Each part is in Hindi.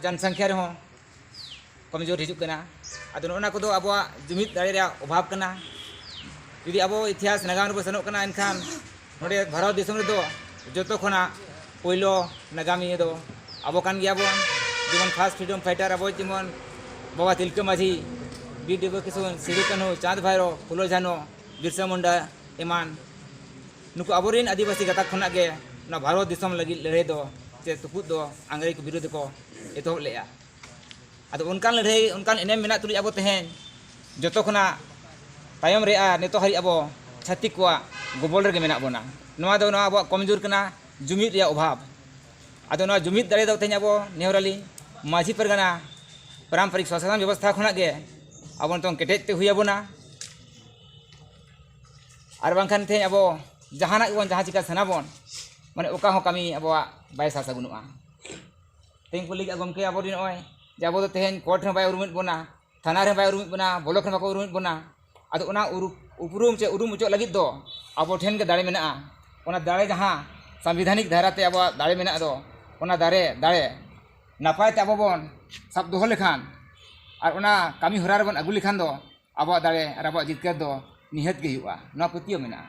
जनसंख्या रहो कमजोर हिजुग कना अदो नोना को अब जुमिद दाड़े अभाव कना जुदी अब इतिहास नागाम रे सेनोग कना एनखान नोडे भारत दिसम रे जो खना पहिलो नागामी दो अब कान गया बोन जेमन फास्ट फ्रीडम फाइटर अब जेमन बाबा तिलका माझी बीर देव किशोर सिदु कान्हू चाँद भैरो फुलो झानो बिरसा मुंडा एमान नुकु अबोरेन आदिवासी गाता खना गे ना भारत दिसम लगी लड़ाई दो से तुपुद दो अंग्रेज को विरोध को एतोहब लेया अदो उनकान लड़ाई उनकान एनेम मेना तुली अब तेहेन जतो खना तायम रे नेतो हरि अब छातिक को गोबल रे मेना बोना नोआ दो नोआ अब कमजोर कना जुमिद रे अभाव अदो नोआ जुमिद दाड़े दो तेहेन अब नेहराली माझी परगना पारंपरिक शासन व्यवस्था खना गे अब नितों केटेज ते हुई बोना और बांखान थे अब जहाना बन जहाँ चिका सना बन माने ओका हो कमी अब बाय सासगुनुआ तें को लिग गमके अब दिन ओय जे अब तेहेन कोर्ट रे बाय उरुमित बोना थाना रे बाय उरुमित बोना ब्लॉक रे बाको उरुमित बोना अदो ओना उपरूम चे उरुम उचो लगित दो अब ठेन के दाड़े मेना ओना दाड़े जहाँ संविधानिक धारा ते अब दाड़े मेना दो ओना दाड़े नापाय ते अब बन सब दोहो लेखान और ओना कमी होरा रे बन अगु लेखान दो अब दाड़े और अब जितकर दो निहत गे हुआ ना पतियो मेना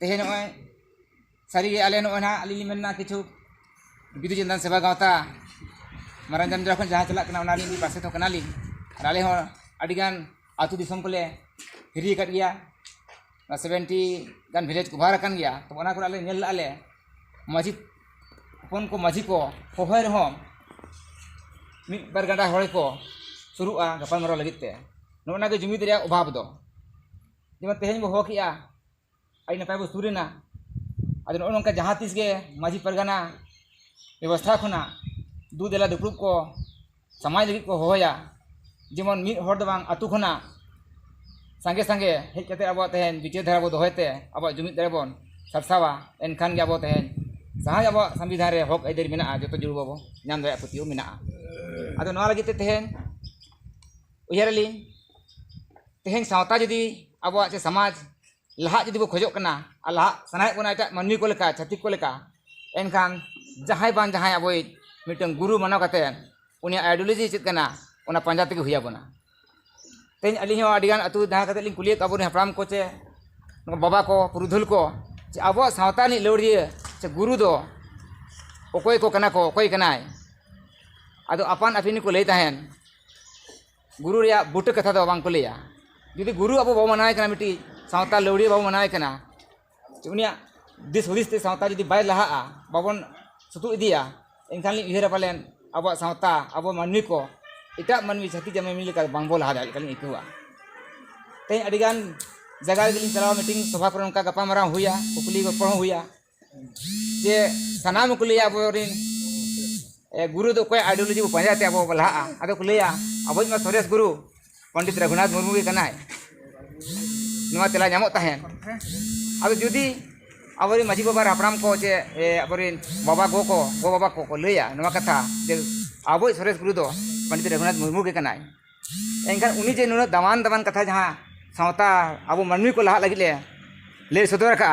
तेहेन ओय सारी आले ना अली मेना किछु बिदु चंदन सेवा गावता मारान जमजरा खन जहाँ चला कना ओना लिंग पासे तो कना लिंग और आले हो अडिगान आतु दिसम कोले हिरी कट गया 70 गान विलेज को भार कन गया तो ओना को आले नेल आले माझी अपन को माझी को होहर हो मिद बार गंडा होय को शुरुआ गपाल मारो लगित ते नोना के जुमिद रे अभाव दो जेमन तेहेन बो हो किया आई नपाय बो सुरेना अदो नोनका जहाँ तीस गे माझी परगना व्यवस्था खुना दू देला दुपुरुब को समाज लगी को होया जेमन मिद हर दो बांग आतु खुना संगे संगे हेज कते अब तेहेन विचार धारा बो दोहयते अब जुमिद दाड़े बन सरसावा एनखान गे अब तेहेन जहाँ अब संविधान रे हक आइदारी मेना जो जुड़ बाबो नाम दाड़ा पतियो मेना अदो नोआ लगी तेहेन उयहारली तेहेन सावता जदि अब से समाज लहा जदि बो खोजो कना आ लहा सनाय बोना एटा मानवी को लेका छातिक को लेका एनखान जहाय बान जहाय अब मिटन गुरु मानव कते उनी आइडियोलॉजी चेत कना ओना पंजा तक हुई बोना तेन अली हो अडिगान अतु जहाँ कते लिंग कुलियक अब हपराम को चे बाबा को पुरुधुल को जे अब सावता नि लौड़िया से गुरु दो ओकोय को कना को ओकोय कनाय अदो अपान अपिन को लई ताहेन गुरु रे बुट कथा दो बांग को लेया जुदी गुरु अब बो मनाय कना मिटी सावता लौड़ी बाबू मनाय कना उनिया दिस हुदिस ते सावता जुदी बाय लहा बाबन सुतु इदिया एनखान लिंग उयहर पालेन अब सावता अब मानवी को इटा मानवी छाती जमे मिल का बांगबो लहा दाल कलिंग इकुआ तें अडिगान जगह गिलिंग चलाव मीटिंग सभा पर उनका गपा मारा हुआ कुकली गपा हुआ जे सनाम को लिया अब गुरु दो कोई आइडियोलॉजी को पंजाते अब लहा अदो को लिया अब मा सरेस गुरु पंडित रघुनाथ मुर्मू के कनाय नोआ तेला नामो ताहेन अब जुदी अबरी माझी बाबा हपराम को चे अबरी बाबा गो बाबा को लैया नोआ कथा जे अब सरेस गुरु दो पंडित रघुनाथ मुर्मू के कनाय एनखान उनी जे नुना दमान कथा जहाँ सावता अब मानवी को लहा लगी ले सदर का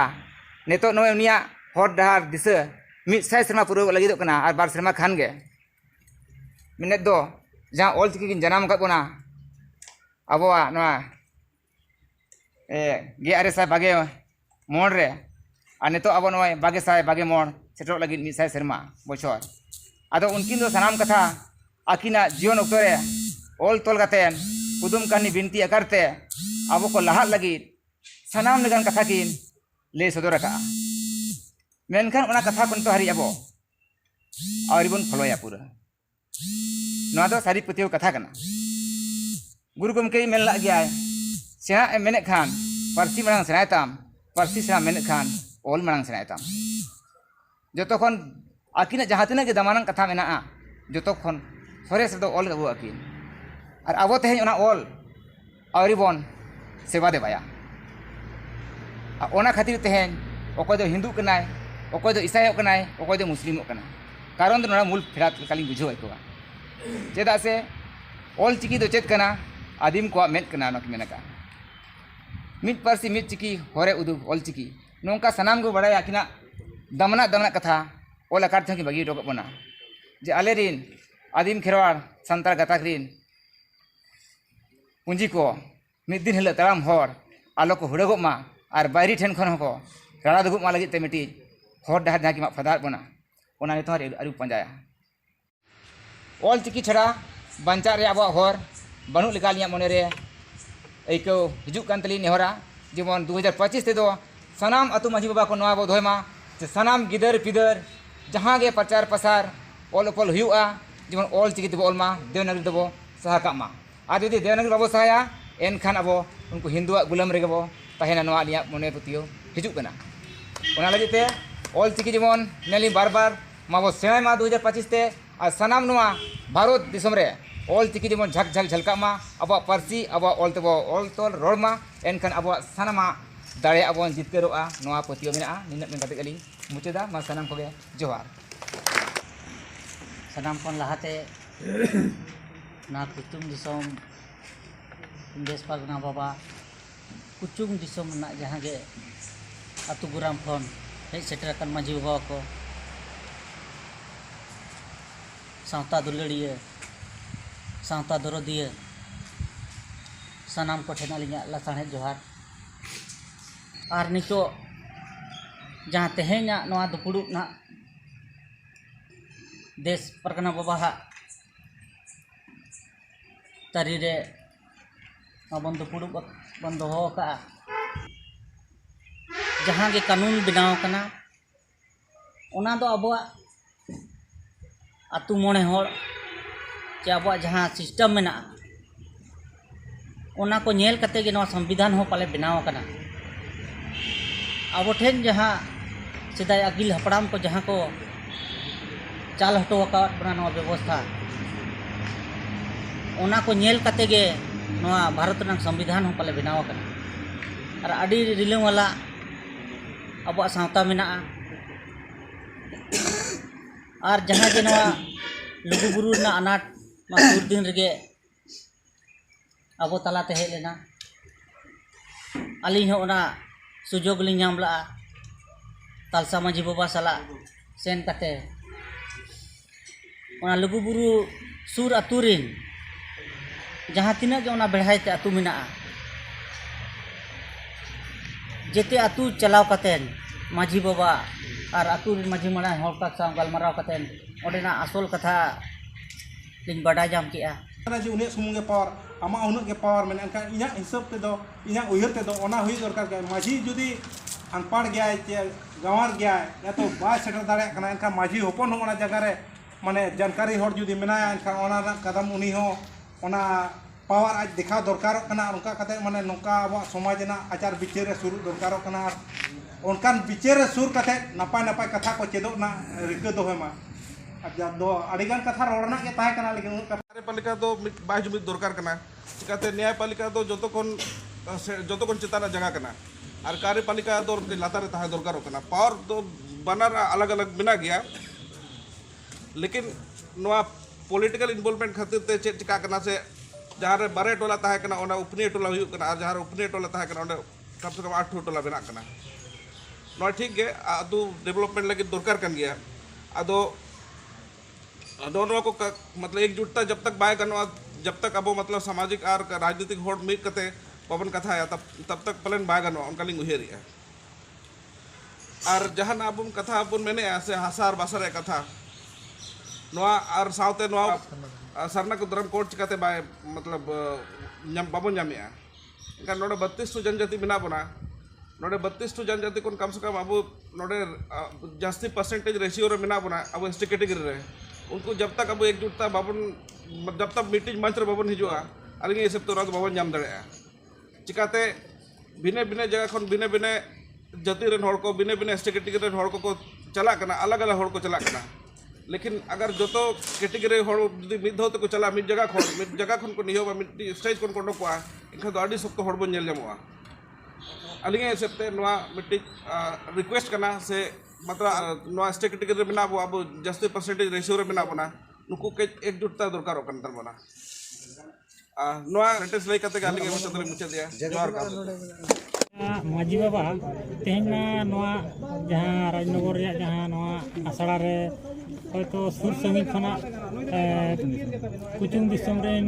नेतो नोए उनिया हर डहार दिशा मिद साय सेरमा पूरा लगी कना और बार सेरमा खान गे मिनेत दो जहाँ ऑल चिकी किन जनाम का बोना अबवा नोआ गे आरे साय बागे मोड़ रे और नेतो अब नोए बागे साय बागे मोड़ सेटो लगी मिद साय सेरमा बछर अदो उनकिन दो सनाम कथा आकिना जीवन ऑक्टो रे ऑल तोल कातेन कुदुम कहानी बिनती आकारते अब को लहा लगी सनाम लेगान कथा किन ले सदर का मेनखान ओना कथा को तो हरी अब आवरी बन फलोया पूरा नोआ दो सारी पतियो कथा कना गुरु गमके मेन ला गया सेना मेने खान पारसी मरांग सेनाय ताम पारसी सेना मेने खान ऑल मरांग सेनाय ताम जतो खन आकिना जहाँ तिना के दमानंग कथा मेना जतो खन सरेस दो ऑल अबो आकिन और अब तेहेन ओना ऑल आवरी बन सेवा देवाया ओना खातिर तेहेन ओको दो हिंदू कनाय ओको दो ईसाई कनाय ओको दो मुस्लिम कना कारण दो नोना मूल फेरात कालिंग बुझो आइकोआ चेदा से ऑल चिकी दो चेत कना आदिम को मेद कना नक मेनका मिद पारसी मिद चिकी होरे उदु ऑल चिकी नोंका सनाम को बड़ाय आकिना दमना कथा ऑल आकार थे बगी डोक बना जे आले रिन आदिम खेरवाड़ संताल गाताक रिन पुंजी को मिद दिन हिल ताराम हर आलो को हुड़गो मा और बायरी ठेन खन को राणा दुगुब मा लगी ते मिटी हर डहार जहाँ की मा फदार बना ओना नितो अरु पंजाया ऑल चिकी छड़ा बंचा रे आबो हर बनु लेका लिया मने रे ऐको हिजुक कान तली नेहरा जेमन 2025 ते दो सनाम अतु माजी बाबा को नवा बो दोयमा जे सनाम गिदर पिदर जहाँ गे प्रचार प्रसार ऑल उपल हुआ जेमन ऑल चिकी तबो ऑल मा देवनागरी तबो सहाका मा आ जदि देवनागरी बाबो सहाया एनखान अब उनको हिंदुआ गुलाम रे गबो तहेना नवा लिया मने पतियो हिजुक कना ओना लगी ते ऑल चिकी जेमन नेली बार बार माबो सेना मा 2025 ते आ सनाम नवा भारत दिसम रे ऑल चिकी जेमन झक झक झलका मा अब पारसी अब ऑल तबो ऑल तोल रोड मा एनखान अब सनामा दाड़े अब जितकरोआ नवा पतियो मेना निना मेन कते गली मुचदा मा सनाम कोगे जोहार सनाम kon lahate na kutung disom देश पागना बाबा कुचुंग दिसम ना जहाँ गे अतु गुराम खन हेज सेटर माजी बाबा को सावता दुलड़िए सावता दरदिए सनाम को ठेना लिया लासाणे जोहार और नितो जहाँ तेहेना नवा दुपुड़ुक ना देश पागना बाबा हा तारी रे बन दुपुड़ुक बन दोहो का जहाँ के कानून बनाव कना ओना दो अब आतु मोणे होड़ चे अब जहाँ सिस्टम मेना ओना को नेल कते गे नवा संविधान हो पाले बनाव कना अब ठेन जहाँ सिदाय अगिल हपड़ाम को जहाँ को चाल हटो का बना नवा व्यवस्था ओना को नेल कते गे नवा भारत रंग संविधान हो पाले बनाव कना और अड़ी रिलम वाला अब सावता मेना और जहाँ जे नवा लुगुबुरु ना अनाट मा सुर दिन रगे अब तलाते हेज लेना अली ओना सुजोग लिंग नाम ला तालसा माजी बाबा सला सेन कते ओना लुगुबुरु सुर अतुरिन जहाँ तीना के ओना बेढ़ाइते अतु मेना जेते अतु चलाव कतेन माजी बाबा और अतु माजी मणा हर का साव गलमाराव कतेन ओडेना आसल कथा लिंग बड़ा जाम किया जे उन्हें सुमुंगे पावर आमा उन्हें के पावर में एनका इना हिसाब ते दो इना उयहर ते दो ओना हुई दरकार के माजी जुदी अनपढ़ गया चे गांवर गया या तो बा सेटर दाड़े कना एनका माजी होपन ओना जगह रे माने जानकारी हर जुदी मेनाया एनका ओना कदम उनी हो ओना पावर आज दिखा दरकार कना उनका कते माने नोका अब समाज ना आचार विचार रे सुर दरकार कना उनकान विचार रे सुर कते नपाय नपाय कथा को चेदो ना रिक दो हेमा अब जब दो अड़ीगान कथा रोड़ना के ताय कना लेकिन कार्यपालिका दो बाय जुमिद दरकार कना चिकाते न्यायपालिका दो जतो कोन चिताना जगह कना और कार्यपालिका दो लातार ताहे दरकार कना पावर दो बनार अलग अलग बिना गया लेकिन नोआ पॉलिटिकल इन्वॉल्वमेंट खातिर ते चेक चिका कना से जहाँ रे बारे टोला ताहे कना ओना उपनी टोला हुई कना और जहाँ रे उपनी टोला ताहे कना ओने कम से कम 8 टोला बना कना नोआ ठीक गे आदु डेवलपमेंट लगी दरकार कन गया आदो दोनों को मतलब एकजुटता जब तक बाय गनवा जब तक अब मतलब सामाजिक और राजनीतिक होड़ मिल कते पवन कथा है तब तक पलन बाय गनवा उनका लिंग उहेर है और जहाँ ना अब कथा अब मैंने ऐसे हासार बासर कथा नवा और सावते नवा सरना को धर्म कोर्ट चिकाते बाय मतलब बाबन जामिया इनका नोड़े 32 जनजाति बिना बना नोड़े 32 जनजाति को कम से कम अब नोड़े जास्ती परसेंटेज रेशियो रे बिना बना अब एसटी कैटेगरी रे उनको जब तक अब एकजुटता बाबन जब तक मीटिंग मंच रे बाबन हिजुआ अलग ये सब तो बाबन जाम दड़े चिकाते भिने भिने जगह खन भिने भिने जाति रेन हड़ को भिने भिने एसटी कैटेगरी रेन हड़ को चला कना अलग अलग हड़ को चला कना लेकिन अगर जो तो कैटेगरी हड़ जुदी मिद धो को चला मिद जगह खन को नियो मिद स्टेज को उडोकवा इनखा दो आडी सख्त हड़ बन नेल जामोआ अलिगे हिसाबते नोआ मिट्टी रिक्वेस्ट करना से मतलब नोआ स्टेट कैटेगरी में अब जास्ती परसेंटेज रेशियो रे बना नुकु के एकजुटता दरकार बना नोआ सेंटेंस लay कते गाली के मुचत दिया जोहार का माजी बाबा तेहन नोआ जहाँ राजनगर रे जहाँ नोआ आसड़ा रे हयतो सुर संगी खना कुचुंग दिसम रेन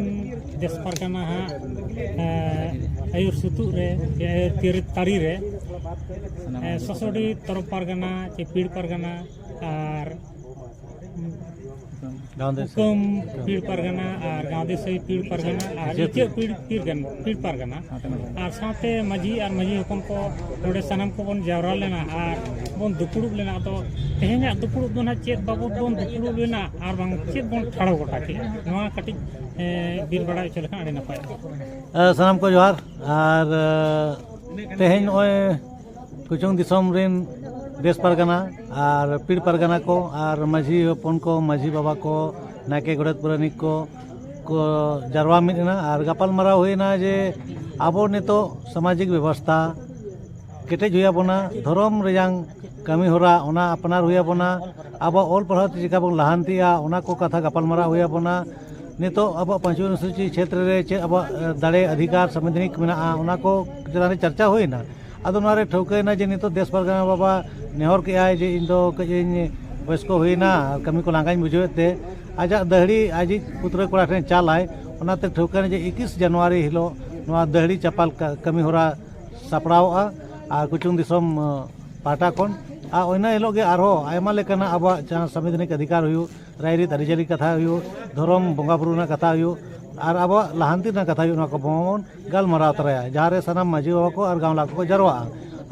देश पारगाना हा आयुर सुतु रे आयुर तारी रे ससोडी तरफ पारगाना चे पीड़ पारगाना और हुकुम पीड़ पारगाना और गाँव देशई पीड़ पारगाना और इचे पीड़ पारगाना और साथे माजी और माजी हुकुम को नोडे सनम को बन जावरा लेना और बन दुपुड़ुब लेना तो तेहेंया दुपुड़ुब दो ना चेत बाबू बन दुपुड़ुब लेना और बांग चेत बन ठाड़ो गोटा के नोआ कटिज बीर बड़ा चलखा आड़ी नपाय सनम को जोहार और तेहेन ओए कुचुंग दिसम रेन देश पारगाना और पीड़ पारगाना को और माझी हपन को माझी बाबा को नाके गड़त पुरानिक को जारवा मिलना और गपाल मारा हुईना जे आबो नितो सामाजिक व्यवस्था केटेज हुई बोना धर्म रेजांग कमी होरा ओना अपनार हुई बोना अब ऑल पढ़ाव चिका बन लहानतिया ओना को कथा गपाल मारा हुई बोना नितो अब पंचमी अनुसूची क्षेत्र रे चे अब दाड़े अधिकार संवैधानिक मेना ओना को चलाने चर्चा हुईना अदो नोरे ठौकैना जे नितो देश पारगाना बाबा नेहर के आय जे इन दो कजिन बयस्को हुईना कमी को लांगाई बुझेते आजा दहड़ी आजी पुत्र कोड़ा ठेन चालाय ओनाते ठौकैना जे 21 जनवरी हिलो नोआ दहड़ी चपाल कमी होरा सापड़ावआ और कुचुंग दिसम पाटा कोन आ ओइना हिलो गे आरो आयमा लेकाना अब जहां संवैधानिक अधिकार हुयु रायरीत अरिजली कथा हुयु धर्म बोंगा बुरुना कथा हुयु और अब लहानती ना कथा हुयु ना को बोन गलमाराव तराया जहां रे सनाम माजी बाबा को और गांव लाको को जरवा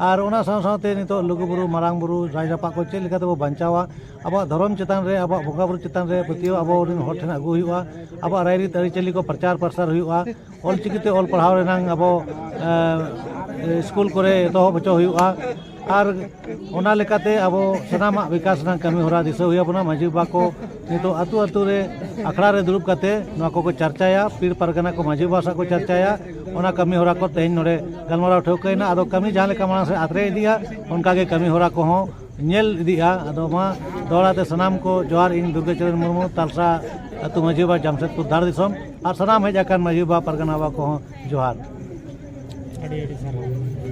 और ओना साथे नितो लुगु बुरु मारांग बुरु राजरापा को चेल लेकाते बो बंचावा अब धर्म चितान रे अब बोंगा बुरु चितान रे पतियो अब ओरिन हर ठेन अगु हुयुआ अब रायरीत अरिजली को प्रचार प्रसार हुयुआ ऑल चिकिते ऑल पढ़ाव रेनांग अब स्कूल करे तो बचो हुयुआ और ओना लेकाते अब सनामा विकास ना कमी होरा दिसो हुई अपना माजी बाबा को नितो अतु अतु रे अखड़ा रे दुरुब काते नोआ को चर्चाया पीड़ पारगाना को माजी बाबा सा को चर्चाया ओना कमी होरा को तेहन नोडे गलमाराव ठौकैना आदो कमी जहां लेका माना से आतरे इदिया उनका के कमी होरा को हो नेल इदिया आदो मा दोड़ाते सनाम को जोहार इन दुर्गाचरण मुर्मू तालसा अतु माजी बाबा जमशेदपुर धार दिसम और सनाम हेज आकान माजी बाबा पारगाना बाबा को जोहार अड़ी अड़ी सारा